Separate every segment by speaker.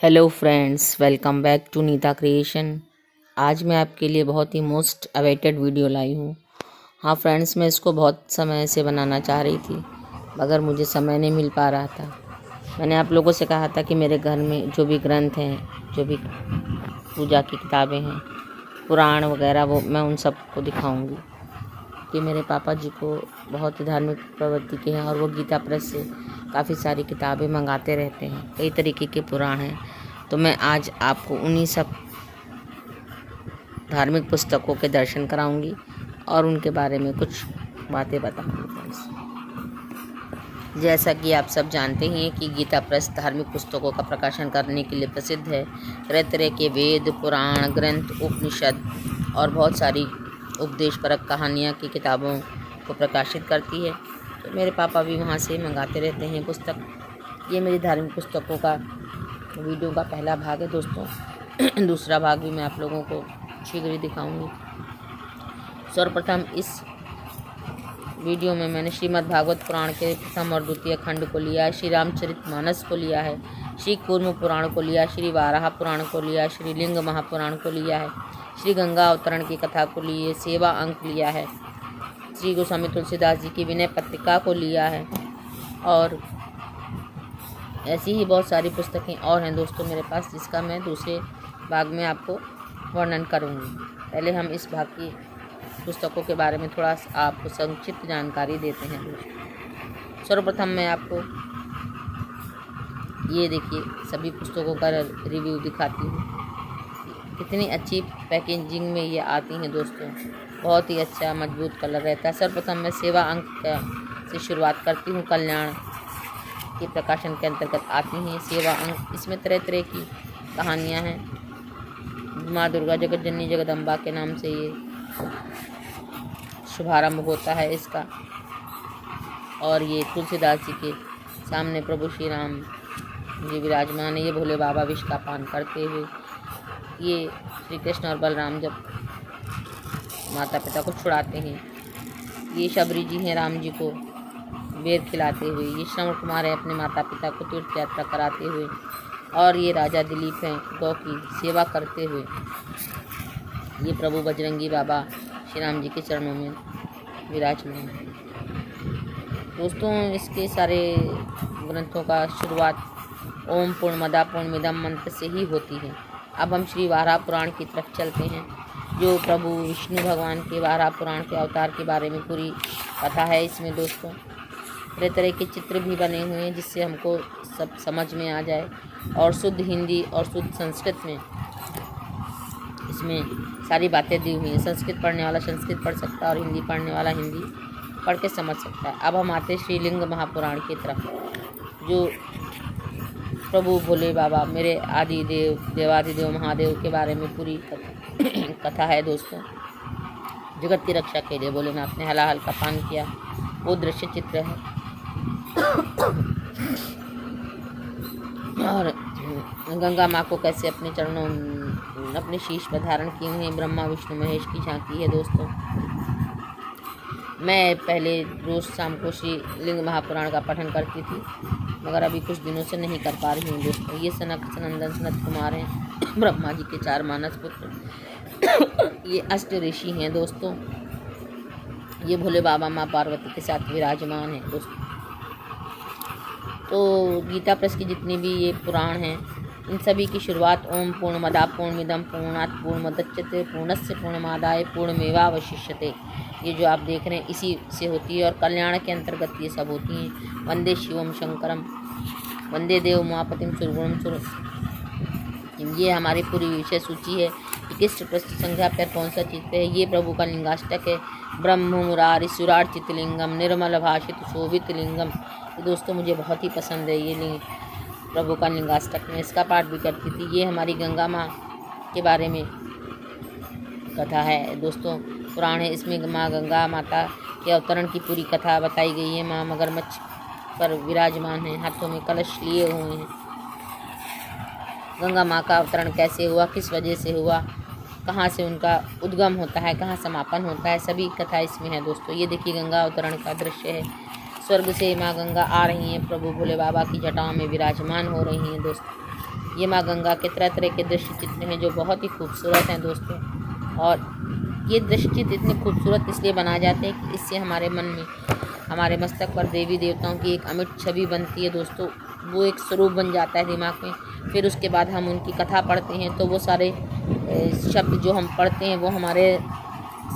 Speaker 1: Hello friends, welcome back to Neeta Creation. आज मैं आपके लिए बहुत ही मोस्ट अवेटेड वीडियो लाई हूँ। हाँ फ्रेंड्स, मैं इसको बहुत समय से बनाना चाह रही थी मगर मुझे समय नहीं मिल पा रहा था। मैंने आप लोगों से कहा था कि मेरे घर में जो भी ग्रंथ हैं, जो भी पूजा की किताबें हैं, पुराण वगैरह, वो मैं उन सबको दिखाऊंगी कि मेरे पापा जी को बहुत ही धार्मिक प्रवृत्ति के हैं और वो गीता प्रेस से काफ़ी सारी किताबें मंगाते रहते हैं। कई तरीके के पुराण हैं, तो मैं आज आपको उन्हीं सब धार्मिक पुस्तकों के दर्शन कराऊंगी और उनके बारे में कुछ बातें बताऊंगी फ्रेंड्स। जैसा कि आप सब जानते हैं कि गीता प्रेस धार्मिक पुस्तकों का प्रकाशन करने के लिए प्रसिद्ध है। तरह तरह के वेद, पुराण, ग्रंथ, उपनिषद और बहुत सारी उपदेशपरक कहानियाँ की किताबों को प्रकाशित करती है। तो मेरे पापा भी वहाँ से मंगाते रहते हैं पुस्तक। ये मेरी धार्मिक पुस्तकों का वीडियो का पहला भाग है दोस्तों। दूसरा भाग भी मैं आप लोगों को शीघ्र ही दिखाऊंगी। सर्वप्रथम इस वीडियो में मैंने श्रीमद् भागवत पुराण के प्रथम और द्वितीय खंड को लिया है, श्री रामचरितमानस को लिया है, श्री कूर्म पुराण को लिया, श्री वाराह पुराण को लिया, श्री लिंग महापुराण को लिया है, श्री गंगा अवतरण की कथा को लिए, सेवा अंक लिया है, श्री गोस्वामी तुलसीदास जी की विनय पत्रिका को लिया है और ऐसी ही बहुत सारी पुस्तकें और हैं दोस्तों मेरे पास, जिसका मैं दूसरे भाग में आपको वर्णन करूँगी। पहले हम इस भाग की पुस्तकों के बारे में थोड़ा आपको संक्षिप्त जानकारी देते हैं दोस्तों। सर्वप्रथम मैं आपको ये देखिए सभी पुस्तकों का रिव्यू दिखाती हूँ। कितनी अच्छी पैकेजिंग में ये आती हैं दोस्तों, बहुत ही अच्छा मजबूत कलर रहता है। सर्वप्रथम मैं सेवा अंक से शुरुआत करती हूँ। कल्याण के प्रकाशन के अंतर्गत आती हैं सेवा अंक। इसमें तरह तरह की कहानियाँ हैं। माँ दुर्गा जगत जननी जगदम्बा के नाम से ये शुभारंभ होता है इसका। और ये तुलसीदास जी के सामने प्रभु श्री राम जी विराजमान है। ये भोले बाबा विष का पान करते हुए, ये श्री कृष्ण और बलराम जब माता पिता को छुड़ाते हैं। ये शबरी जी हैं राम जी को बेर खिलाते हुए। ये श्रवण कुमार है अपने माता पिता को तीर्थ यात्रा कराते हुए। और ये राजा दिलीप हैं गौ की सेवा करते हुए। ये प्रभु बजरंगी बाबा श्री राम जी के चरणों में विराजमान है। दोस्तों इसके सारे ग्रंथों का शुरुआत ओम पूर्णमदा पूर्णमिदम मंत्र से ही होती है। अब हम श्री वाराह पुराण की तरफ चलते हैं, जो प्रभु विष्णु भगवान के वाराह पुराण के अवतार के बारे में पूरी कथा है। इसमें दोस्तों तरह तरह के चित्र भी बने हुए हैं जिससे हमको सब समझ में आ जाए और शुद्ध हिंदी और शुद्ध संस्कृत में इसमें सारी बातें दी हुई हैं। संस्कृत पढ़ने वाला संस्कृत पढ़ सकता है और हिंदी पढ़ने वाला हिंदी पढ़ के समझ सकता है। अब हम आते हैं श्रीलिंग महापुराण की तरफ, जो प्रभु भोले बाबा मेरे आदि देव देवादिदेव महादेव के बारे में पूरी कथा है दोस्तों। जगत की रक्षा के लिए भोलेनाथ ने हलाहल का पान किया, वो दृश्य चित्र है। और गंगा माँ को कैसे अपने चरणों अपने शीश पर धारण किए हुए ब्रह्मा विष्णु महेश की झांकी है दोस्तों। मैं पहले रोज़ शाम को श्री लिंग महापुराण का पठन करती थी मगर अभी कुछ दिनों से नहीं कर पा रही हूँ दोस्तों। ये सनक सनंदन सनत कुमार हैं, ब्रह्मा जी के 4 मानस पुत्र। ये अष्ट ऋषि हैं दोस्तों। ये भोले बाबा माँ पार्वती के साथ विराजमान है दोस्तों। तो गीता प्रेस की जितनी भी ये पुराण हैं, इन सभी की शुरुआत ओम पूर्णमदा पूर्णमिदम पूर्णात् पूर्णमुदच्यते पूर्णस्य पूर्णमादाय पूर्णमेवावशिष्यते, ये जो आप देख रहे हैं इसी से होती है। और कल्याण के अंतर्गत ये सब होती हैं। वंदे शिवम शंकरम वंदे देव उमापतिम सुरगुणम सुर। ये हमारी पूरी विषय सूची है कि किस पृष्ठ संख्या पर कौन सा चित्र है। ये प्रभु का लिंगाष्टक है। ब्रह्म मुरारी सुरार्चित लिंगम निर्मल भाषित शोभित लिंगम। ये दोस्तों मुझे बहुत ही पसंद है ये लिंग, प्रभु का लिंगाष्टक। में इसका पाठ भी करती थी। ये हमारी गंगा माँ के बारे में कथा है दोस्तों, पुराण है। इसमें माँ गंगा माता के अवतरण की पूरी कथा बताई गई है। माँ मगरमच्छ पर विराजमान है, हाथों में कलश लिए हुए हैं। गंगा माँ का अवतरण कैसे हुआ, किस वजह से हुआ, कहाँ से उनका उद्गम होता है, कहाँ समापन होता है, सभी कथा इसमें है दोस्तों। ये देखिए गंगा अवतरण का दृश्य है। स्वर्ग से माँ गंगा आ रही हैं, प्रभु भोले बाबा की जटाओं में विराजमान हो रही हैं दोस्तों। ये माँ गंगा के तरह तरह के दृश्य चित्र हैं जो बहुत ही खूबसूरत हैं दोस्तों। और ये दृश्य चित्र इतने खूबसूरत इसलिए बनाए जाते हैं कि इससे हमारे मन में, हमारे मस्तक पर देवी देवताओं की एक अमिट छवि बनती है दोस्तों। वो एक स्वरूप बन जाता है दिमाग में। फिर उसके बाद हम उनकी कथा पढ़ते हैं तो वो सारे शब्द जो हम पढ़ते हैं वो हमारे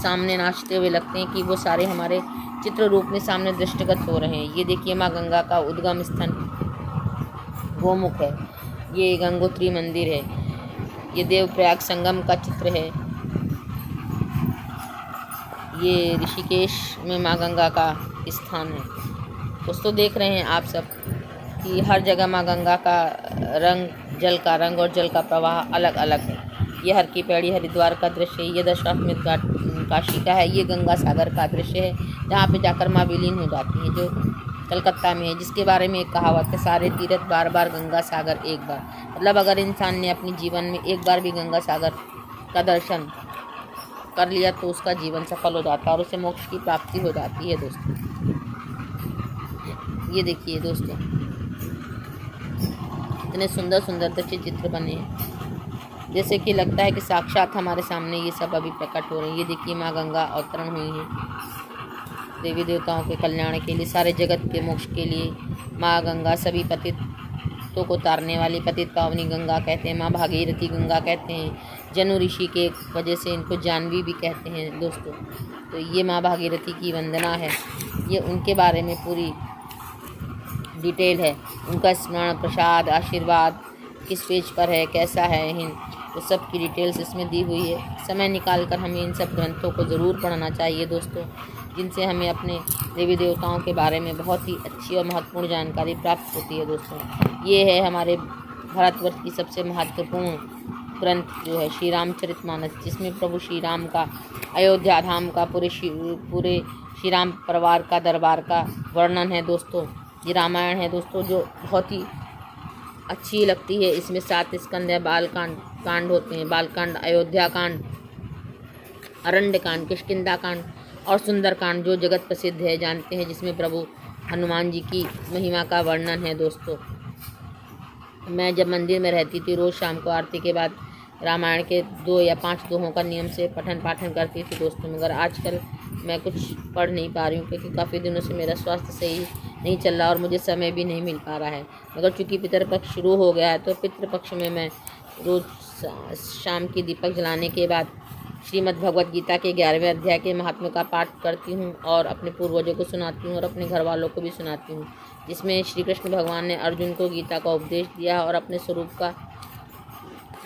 Speaker 1: सामने नाचते हुए लगते हैं कि वो सारे हमारे चित्र रूप में सामने दृष्टिगत हो रहे हैं। ये देखिए माँ गंगा का उद्गम स्थान गोमुख है। ये गंगोत्री मंदिर है। ये देवप्रयाग संगम का चित्र है। ये ऋषिकेश में माँ गंगा का स्थान है। दोस्तों देख रहे हैं आप सब कि हर जगह माँ गंगा का रंग, जल का रंग और जल का प्रवाह अलग अलग है। ये हर की पैड़ी हरिद्वार का दृश्य है। ये दशाश्वमेध घाट काशी का है। ये गंगा सागर का दृश्य है जहाँ पे जाकर माँ विलीन हो जाती हैं, जो कलकत्ता में है, जिसके बारे में एक कहावत है, सारे तीर्थ बार बार गंगा सागर एक बार। मतलब अगर इंसान ने अपने जीवन में एक बार भी गंगा सागर का दर्शन कर लिया तो उसका जीवन सफल हो जाता है और उसे मोक्ष की प्राप्ति हो जाती है दोस्तों। ये देखिए दोस्तों कितने सुंदर सुंदर दृश्य चित्र बने हैं, जैसे कि लगता है कि साक्षात हमारे सामने ये सब अभी प्रकट हो रहे हैं। ये देखिए माँ गंगा अवतरण हुई हैं देवी देवताओं के कल्याण के लिए, सारे जगत के मोक्ष के लिए। माँ गंगा सभी पतितों को तारने वाली पतित पावनी गंगा कहते हैं। माँ भागीरथी गंगा कहते हैं। जनु ऋषि के वजह से इनको जानवी भी कहते हैं दोस्तों। तो ये माँ भागीरथी की वंदना है। ये उनके बारे में पूरी डिटेल है। उनका स्मरण, प्रसाद, आशीर्वाद किस पेज पर है, कैसा है, इन तो सब की डिटेल्स इसमें दी हुई है। समय निकाल कर हमें इन सब ग्रंथों को ज़रूर पढ़ना चाहिए दोस्तों, जिनसे हमें अपने देवी देवताओं के बारे में बहुत ही अच्छी और महत्वपूर्ण जानकारी प्राप्त होती है दोस्तों। ये है हमारे भारतवर्ष की सबसे महत्वपूर्ण ग्रंथ जो है श्री रामचरितमानस, जिसमें प्रभु श्री राम का अयोध्या धाम का पूरे श्री राम परिवार का दरबार का वर्णन है दोस्तों। ये रामायण है दोस्तों जो बहुत ही अच्छी लगती है। इसमें 7 स्कंद है, कांड होते हैं, बालकांड, अयोध्या कांड, अरण्य कांड, किष्किंधा कांड और सुंदर कांड जो जगत प्रसिद्ध है, जानते हैं, जिसमें प्रभु हनुमान जी की महिमा का वर्णन है दोस्तों। मैं जब मंदिर में रहती थी रोज़ शाम को आरती के बाद रामायण के 2 या 5 दोहों का नियम से पठन पाठन करती थी दोस्तों। मगर आजकल मैं कुछ पढ़ नहीं पा रही हूँ क्योंकि काफ़ी दिनों से मेरा स्वास्थ्य सही नहीं चल रहा और मुझे समय भी नहीं मिल पा रहा है। मगर चूँकि पितृपक्ष शुरू हो गया है तो पितृपक्ष में मैं रोज़ शाम की दीपक जलाने के बाद श्रीमद् भगवत गीता के 11वें अध्याय के महात्म्य का पाठ करती हूँ और अपने पूर्वजों को सुनाती हूँ और अपने घर वालों को भी सुनाती हूँ, जिसमें श्री कृष्ण भगवान ने अर्जुन को गीता का उपदेश दिया और अपने स्वरूप का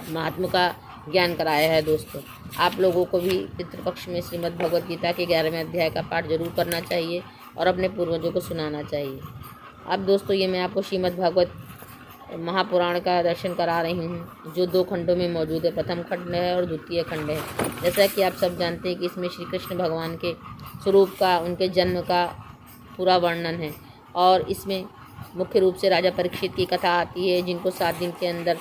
Speaker 1: महात्म्य का ज्ञान कराया है दोस्तों। आप लोगों को भी पितृपक्ष में श्रीमद् भगवत गीता के 11वें अध्याय का पाठ जरूर करना चाहिए और अपने पूर्वजों को सुनाना चाहिए। अब दोस्तों ये मैं आपको श्रीमद् भागवत महापुराण का दर्शन करा रही हूँ, जो 2 खंडों में मौजूद है। प्रथम खंड है और द्वितीय खंड है। जैसा कि आप सब जानते हैं कि इसमें श्री कृष्ण भगवान के स्वरूप का, उनके जन्म का पूरा वर्णन है और इसमें मुख्य रूप से राजा परीक्षित की कथा आती है, जिनको 7 दिन के अंदर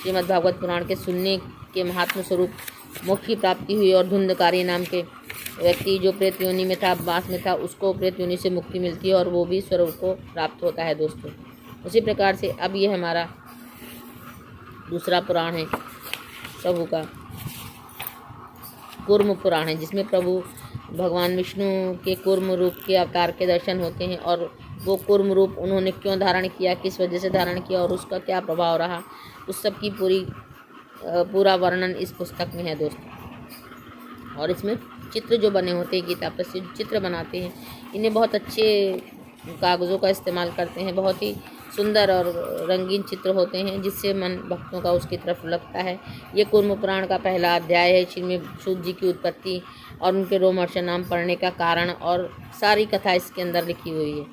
Speaker 1: श्रीमद् भागवत पुराण के सुनने के महात्म स्वरूप मोक्ष की प्राप्ति हुई और धुंधकारी नाम के व्यक्ति जो प्रेत योनि में था, बास में था, उसको प्रेत योनि से मुक्ति मिलती है और वो भी स्वर्ग को प्राप्त होता है दोस्तों। उसी प्रकार से अब ये हमारा दूसरा पुराण है प्रभु का, कूर्म पुराण है, जिसमें प्रभु भगवान विष्णु के कूर्म रूप के अवतार के दर्शन होते हैं और वो कूर्म रूप उन्होंने क्यों धारण किया, किस वजह से धारण किया और उसका क्या प्रभाव रहा, उस सब की पूरा वर्णन इस पुस्तक में है दोस्तों। और इसमें चित्र जो बने होते हैं, गीता पर से चित्र बनाते हैं, इन्हें बहुत अच्छे कागज़ों का इस्तेमाल करते हैं। बहुत ही सुंदर और रंगीन चित्र होते हैं जिससे मन भक्तों का उसकी तरफ लगता है। ये कूर्म पुराण का पहला अध्याय है, जिसमें सूत जी की उत्पत्ति और उनके रोमहर्षण नाम पढ़ने का कारण और सारी कथा इसके अंदर लिखी हुई है,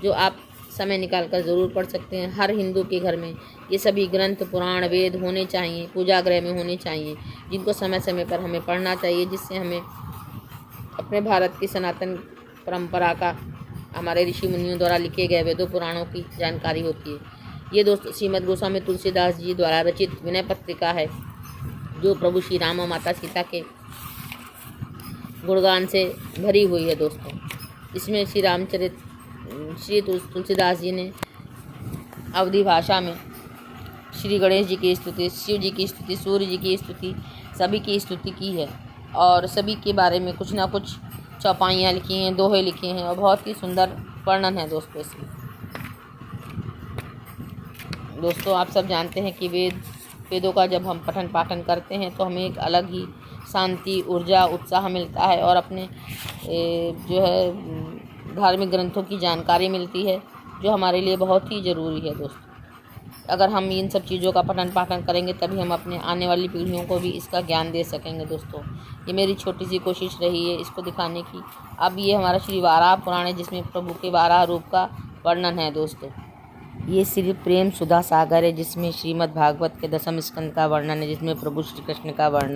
Speaker 1: जो आप समय निकाल कर ज़रूर पढ़ सकते हैं। हर हिंदू के घर में ये सभी ग्रंथ, पुराण, वेद होने चाहिए, पूजा गृह में होने चाहिए, जिनको समय समय पर हमें पढ़ना चाहिए, जिससे हमें अपने भारत की सनातन परंपरा का, हमारे ऋषि मुनियों द्वारा लिखे गए वेदों पुराणों की जानकारी होती है। ये दोस्तों श्रीमद् गोस्वामी तुलसीदास जी द्वारा रचित विनय पत्रिका है, जो प्रभु श्री राम और माता सीता के गुणगान से भरी हुई है दोस्तों। इसमें श्री तुलसीदास जी ने अवधी भाषा में श्री गणेश जी की स्तुति, शिव जी की स्तुति, सूर्य जी की स्तुति, सभी की स्तुति की है और सभी के बारे में कुछ ना कुछ चौपाइयाँ लिखी हैं, दोहे लिखे हैं और बहुत ही सुंदर वर्णन है दोस्तों इसमें। दोस्तों आप सब जानते हैं कि वेदों का जब हम पठन पाठन करते हैं तो हमें एक अलग ही शांति, ऊर्जा, उत्साह मिलता है और अपने जो है धार्मिक ग्रंथों की जानकारी मिलती है जो हमारे लिए बहुत ही ज़रूरी है दोस्तों। अगर हम इन सब चीज़ों का पठन पाठन करेंगे तभी हम अपने आने वाली पीढ़ियों को भी इसका ज्ञान दे सकेंगे दोस्तों। ये मेरी छोटी सी कोशिश रही है इसको दिखाने की। अब ये हमारा श्री वाराह पुराण है जिसमें प्रभु के 12 रूप का वर्णन है दोस्तों। ये श्री प्रेम सुधा सागर है जिसमें श्रीमद् भागवत के 10वें स्कंद का वर्णन है, जिसमें प्रभु श्री कृष्ण का वर्णन